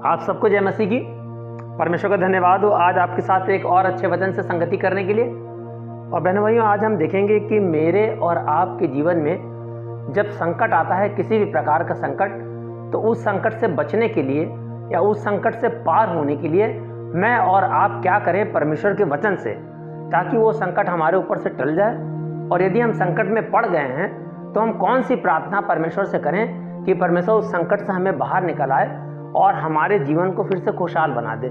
आप सबको जय मसीह की। परमेश्वर का धन्यवाद हो आज आपके साथ एक और अच्छे वचन से संगति करने के लिए। और बहनों भाइयों, आज हम देखेंगे कि मेरे और आपके जीवन में जब संकट आता है, किसी भी प्रकार का संकट, तो उस संकट से बचने के लिए या उस संकट से पार होने के लिए मैं और आप क्या करें परमेश्वर के वचन से, ताकि वो संकट हमारे ऊपर से टल जाए। और यदि हम संकट में पड़ गए हैं तो हम कौन सी प्रार्थना परमेश्वर से करें कि परमेश्वर उस संकट से हमें बाहर निकल आए और हमारे जीवन को फिर से खुशहाल बना दे।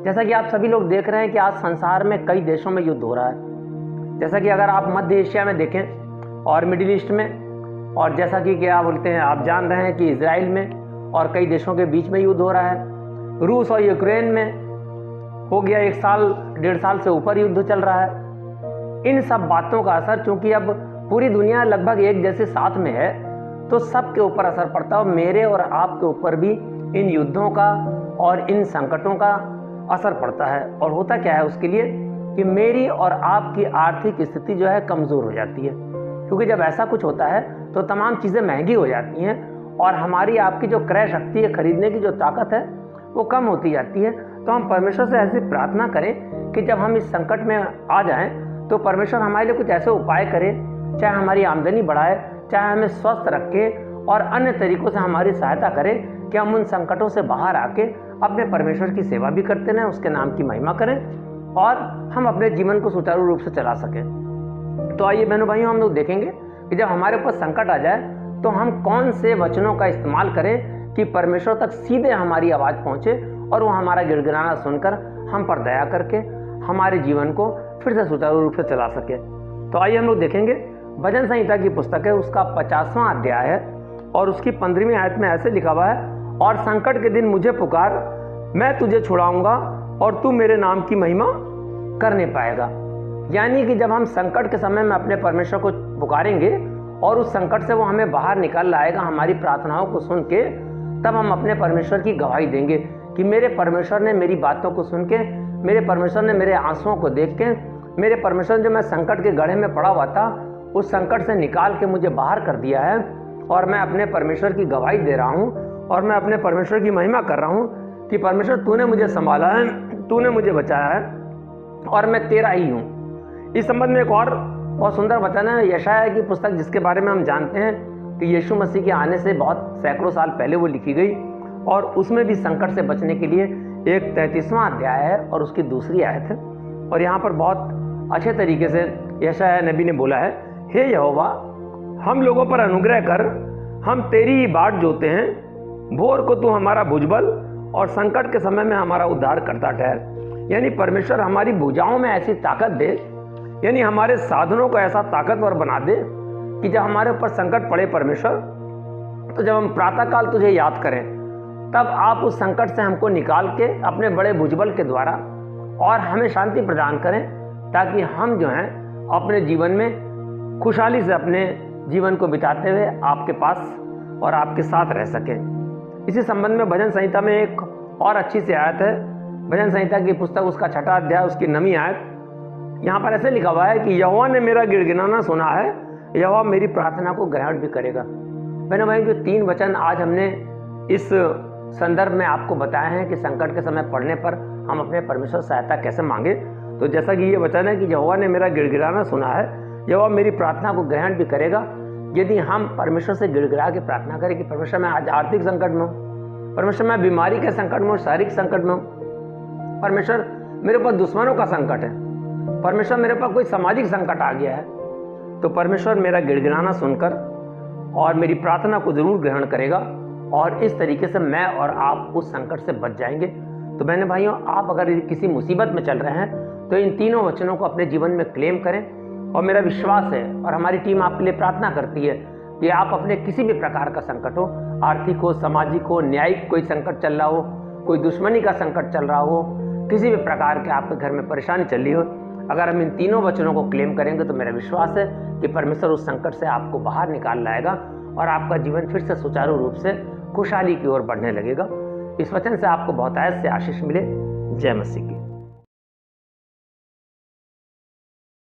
जैसा कि आप सभी लोग देख रहे हैं कि आज संसार में कई देशों में युद्ध हो रहा है। जैसा कि अगर आप मध्य एशिया में देखें और मिडिल ईस्ट में, और जैसा कि क्या बोलते हैं, आप जान रहे हैं कि इजराइल में और कई देशों के बीच में युद्ध हो रहा है। रूस और यूक्रेन में हो गया 1 साल 1.5 साल से ऊपर युद्ध चल रहा है। इन सब बातों का असर, चूंकि अब पूरी दुनिया लगभग एक जैसे साथ में है, तो सबके ऊपर असर पड़ता है। और मेरे और आपके ऊपर भी इन युद्धों का और इन संकटों का असर पड़ता है। और होता क्या है उसके लिए कि मेरी और आपकी आर्थिक स्थिति जो है कमज़ोर हो जाती है। क्योंकि जब ऐसा कुछ होता है तो तमाम चीज़ें महंगी हो जाती हैं और हमारी आपकी जो क्रय शक्ति है, खरीदने की जो ताकत है, वो कम होती जाती है। तो हम परमेश्वर से ऐसी प्रार्थना करें कि जब हम इस संकट में आ जाएं तो परमेश्वर हमारे लिए कुछ ऐसे उपाय करे, चाहे हमारी आमदनी बढ़ाए, चाहे हमें स्वस्थ रखे और अन्य तरीकों से हमारी सहायता करे कि हम उन संकटों से बाहर आके अपने परमेश्वर की सेवा भी करते रहें, उसके नाम की महिमा करें और हम अपने जीवन को सुचारू रूप से चला सकें। तो आइए बहनों भाइयों, हम लोग देखेंगे कि जब हमारे ऊपर संकट आ जाए तो हम कौन से वचनों का इस्तेमाल करें कि परमेश्वर तक सीधे हमारी आवाज़ पहुँचे और वो हमारा गिड़गिड़ाना सुनकर हम पर दया करके हमारे जीवन को फिर से सुचारू रूप से चला सके। तो आइए हम लोग देखेंगे, भजन संहिता की पुस्तक है, उसका 50वां अध्याय है और उसकी 15वीं आयत में ऐसे लिखा हुआ है, और संकट के दिन मुझे पुकार, मैं तुझे छुड़ाऊंगा और तू मेरे नाम की महिमा करने पाएगा। यानी कि जब हम संकट के समय में अपने परमेश्वर को पुकारेंगे और उस संकट से वो हमें बाहर निकाल लाएगा, हमारी प्रार्थनाओं को सुन के, तब हम अपने परमेश्वर की गवाही देंगे कि मेरे परमेश्वर ने मेरी बातों को सुन के, मेरे परमेश्वर ने मेरे आंसुओं को देख के, मेरे परमेश्वर ने जो मैं संकट के गड्ढे में पड़ा हुआ था उस संकट से निकाल के मुझे बाहर कर दिया है। और मैं अपने परमेश्वर की गवाही दे रहा हूँ और मैं अपने परमेश्वर की महिमा कर रहा हूँ कि परमेश्वर तूने मुझे संभाला है, तूने मुझे बचाया है और मैं तेरा ही हूँ। इस संबंध में एक और बहुत सुंदर वचन है, यशायाह की पुस्तक, जिसके बारे में हम जानते हैं कि यीशु मसीह के आने से बहुत सैकड़ों साल पहले वो लिखी गई और उसमें भी संकट से बचने के लिए एक 33वां अध्याय है और उसकी 2री आयत है। और यहाँ पर बहुत अच्छे तरीके से यशायाह नबी ने बोला है, हे यहोवा, हम लोगों पर अनुग्रह कर, हम तेरी ही बाट जोते हैं। भोर को तू हमारा भुजबल और संकट के समय में हमारा उद्धार करता ठहर। यानी परमेश्वर हमारी भुजाओं में ऐसी ताकत दे, यानी हमारे साधनों को ऐसा ताकतवर बना दे कि जब हमारे ऊपर संकट पड़े परमेश्वर, तो जब हम प्रातःकाल तुझे याद करें, तब आप उस संकट से हमको निकाल के अपने बड़े भुजबल के द्वारा और हमें शांति प्रदान करें, ताकि हम जो हैं अपने जीवन में खुशहाली से अपने जीवन को बिताते हुए आपके पास और आपके साथ रह सकें। इसी संबंध में भजन संहिता में एक और अच्छी सी आयत है, भजन संहिता की पुस्तक, उसका 6वां अध्याय, उसकी 9वीं आयत। यहाँ पर ऐसे लिखा हुआ है कि यहोवा ने मेरा गिड़गिड़ाना सुना है, यहोवा मेरी प्रार्थना को ग्रहण भी करेगा। बहनों भाई, जो 3 वचन आज हमने इस संदर्भ में आपको बताए हैं कि संकट के समय पड़ने पर हम अपने परमेश्वर सहायता कैसे मांगे, तो जैसा कि ये वचन है कि यहोवा ने मेरा गिड़गिड़ाना सुना है, यहोवा मेरी प्रार्थना को ग्रहण भी करेगा। यदि हम परमेश्वर से गिड़गिड़ा के प्रार्थना करें कि परमेश्वर मैं आज आर्थिक संकट में हूँ, परमेश्वर मैं बीमारी के संकट में हूँ, शारीरिक संकट में हूँ, परमेश्वर मेरे ऊपर दुश्मनों का संकट है, परमेश्वर मेरे ऊपर कोई सामाजिक संकट आ गया है, तो परमेश्वर मेरा गिड़गिड़ाना सुनकर और मेरी प्रार्थना को जरूर ग्रहण करेगा और इस तरीके से मैं और आप उस संकट से बच जाएंगे। तो बहने भाइयों, आप अगर किसी मुसीबत में चल रहे हैं तो इन तीनों वचनों को अपने जीवन में क्लेम करें। और मेरा विश्वास है और हमारी टीम आपके लिए प्रार्थना करती है कि आप अपने किसी भी प्रकार का संकट हो, आर्थिक हो, सामाजिक हो, न्यायिक कोई संकट चल रहा हो, कोई दुश्मनी का संकट चल रहा हो, किसी भी प्रकार के आपके घर में परेशानी चल रही हो, अगर हम इन तीनों वचनों को क्लेम करेंगे तो मेरा विश्वास है कि परमेश्वर उस संकट से आपको बाहर निकाल लाएगा और आपका जीवन फिर से सुचारू रूप से खुशहाली की ओर बढ़ने लगेगा। इस वचन से आपको बहुत से आशीष मिले। जय मसीह।